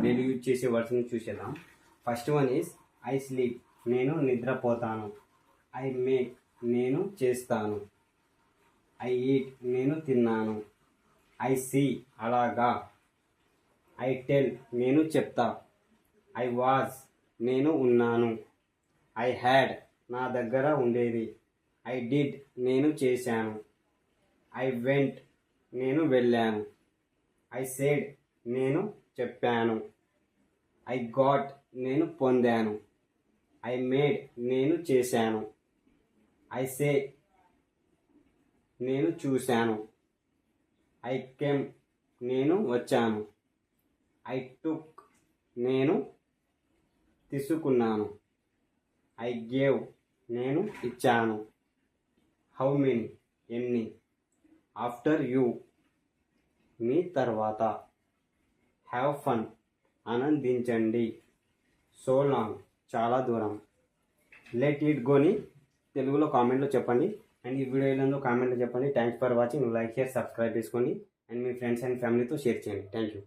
Daily use చేసే వర్డ్స్ని చూసేద్దాం. First one is I sleep, నేను నిద్రపోతాను. ఐ మేక్, నేను చేస్తాను. ఐ ఈట్, నేను తిన్నాను. ఐ సీ, అలాగా. ఐ టెల్, నేను చెప్తా. ఐ వాజ్, నేను ఉన్నాను. ఐ హ్యాడ్, నా దగ్గర ఉండేది. ఐ డిడ్, నేను చేశాను. ఐ వెంట్, నేను వెళ్ళాను. ఐ సెడ్, నేను చెప్పాను. ఐ గాట్, నేను పొందాను. ఐ మేడ్, నేను చేశాను. ఐ సే, నేను చూశాను. ఐ కెమ్, నేను వచ్చాను. ఐ టుక్, నేను తీసుకున్నాను. ఐ గేవ్, నేను ఇచ్చాను. హౌ మెనీ, ఎన్ని. ఆఫ్టర్ యూ, మీ తర్వాత. హ్యావ్ ఫన్, ఆనందించండి. సో లాంగ్, చాలా దూరం. లెట్ ఇట్ గోని తెలుగులో కామెంట్లో చెప్పండి. అండ్ ఈ వీడియో ఏదో కామెంట్లో చెప్పండి. Thanks for watching. Like, share, subscribe చేసుకోండి. అండ్ మీ ఫ్రెండ్స్ అండ్ ఫ్యామిలీతో షేర్ చేయండి. Thank you.